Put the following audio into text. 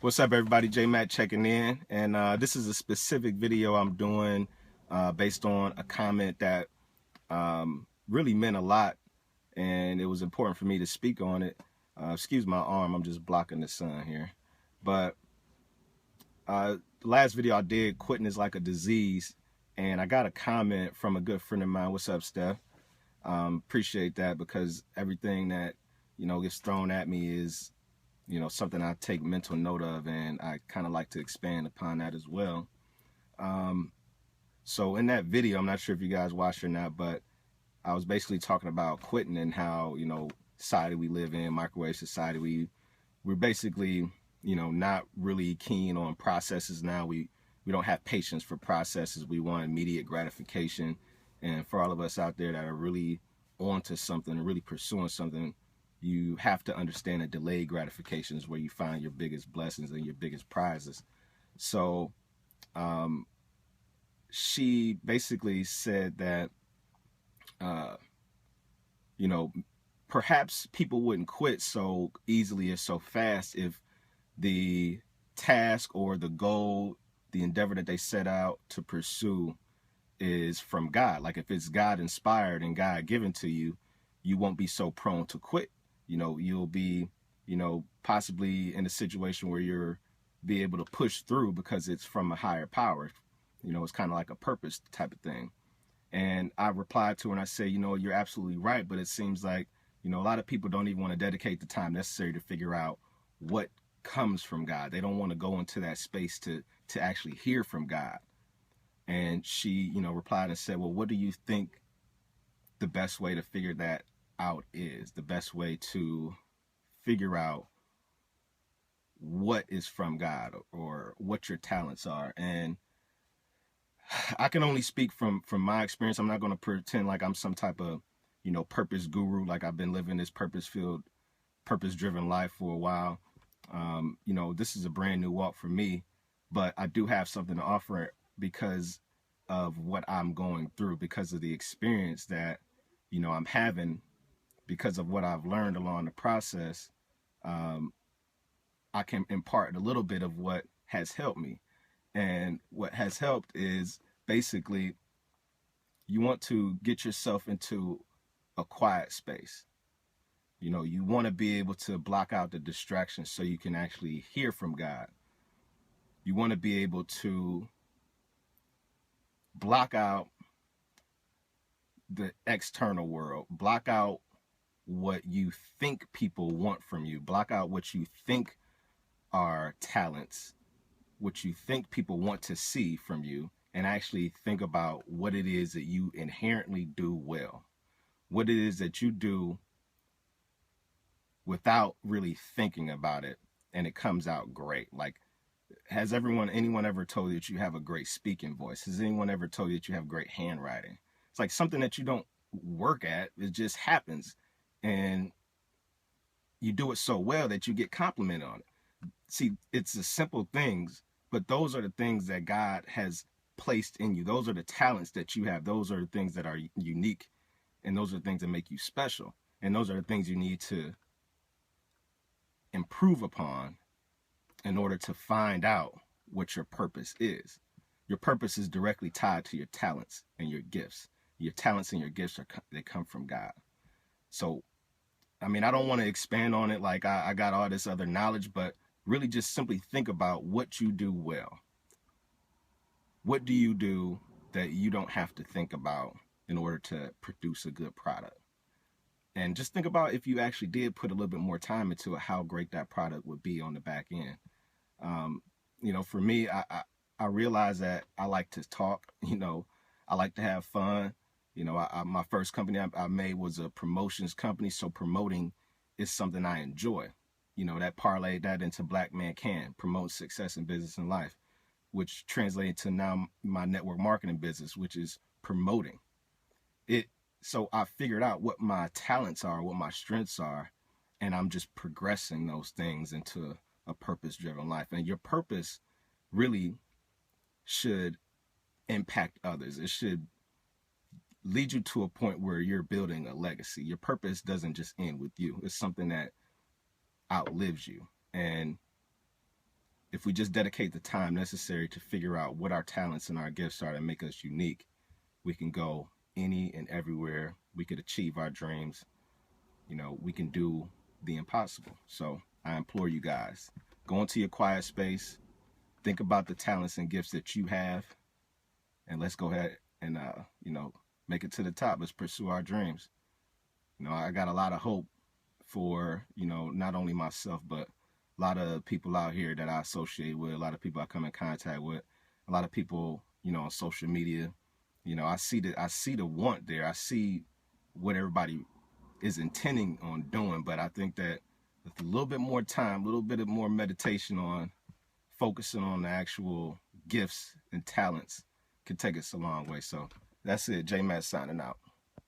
What's up, everybody? J Matt checking in, and this is a specific video I'm doing based on a comment that really meant a lot, and it was important for me to speak on it. Excuse my arm, I'm just blocking the sun here. But the last video I did, quitting is like a disease, and I got a comment from a good friend of mine. What's up, Steph? Appreciate that, because everything that gets thrown at me is something I take mental note of, and I kind of like to expand upon that as well. So in that video, I'm not sure if you guys watched or not, but I was basically talking about quitting and how, society we live in, microwave society, we're basically, not really keen on processes now. We don't have patience for processes. We want immediate gratification. And for all of us out there that are really onto something and really pursuing something, you have to understand that delayed gratification is where you find your biggest blessings and your biggest prizes. So she basically said that, you know, perhaps people wouldn't quit so easily or so fast if the task or the goal, the endeavor that they set out to pursue is from God. Like if it's God inspired and God given to you, you won't be so prone to quit. You'll be, possibly in a situation where you're be able to push through because it's from a higher power. It's kind of like a purpose type of thing. And I replied to her and I say, you're absolutely right, but it seems like, a lot of people don't even want to dedicate the time necessary to figure out what comes from God. They don't want to go into that space to actually hear from God. And she, replied and said, well, what do you think the best way to figure that out is? The best way to figure out what is from God or what your talents are. And I can only speak from my experience. I'm not going to pretend like I'm some type of, purpose guru. Like I've been living this purpose-filled, purpose-driven life for a while. This is a brand new walk for me, but I do have something to offer because of what I'm going through, because of the experience that, I'm having, because of what I've learned along the process. I can impart a little bit of what has helped me. And what has helped is basically you want to get yourself into a quiet space. You want to be able to block out the distractions so you can actually hear from God. You want to be able to block out the external world, block out what you think people want from you, block out what you think are talents, what you think people want to see from you, and actually think about what it is that you inherently do well, what it is that you do without really thinking about it, and it comes out great. Like, has anyone ever told you that you have a great speaking voice? Has anyone ever told you that you have great handwriting? It's like something that you don't work at, it just happens, and you do it so well that you get complimented on it. See, it's the simple things, but those are the things that God has placed in you. Those are the talents that you have. Those are the things that are unique, and those are the things that make you special. And those are the things you need to improve upon in order to find out what your purpose is. Your purpose is directly tied to your talents and your gifts. Your talents and your gifts they come from God. So, I mean, I don't want to expand on it like I got all this other knowledge, but really just simply think about what you do well. What do you do that you don't have to think about in order to produce a good product? And just think about, if you actually did put a little bit more time into it, how great that product would be on the back end. For me, I realize that I like to talk, I like to have fun. My first company I made was a promotions company. So promoting is something I enjoy. That parlayed that into Black Man Can, promote success in business and life, which translated to now my network marketing business, which is promoting it. So I figured out what my talents are, what my strengths are, and I'm just progressing those things into a purpose-driven life. And your purpose really should impact others. It should lead you to a point where you're building a legacy. Your purpose doesn't just end with you. It's something that outlives you. And if we just dedicate the time necessary to figure out what our talents and our gifts are that make us unique, we can go any and everywhere. We could achieve our dreams. You know, we can do the impossible. So I implore you guys, go into your quiet space, think about the talents and gifts that you have, and let's go ahead and, you know, make it to the top. Let's pursue our dreams. You know, I got a lot of hope for, you know, not only myself, but a lot of people out here that I associate with, a lot of people I come in contact with, a lot of people, you know, on social media. You know, I see the want there. I see what everybody is intending on doing, but I think that with a little bit more time, a little bit of more meditation on focusing on the actual gifts and talents can take us a long way. So that's it. J Matt signing out.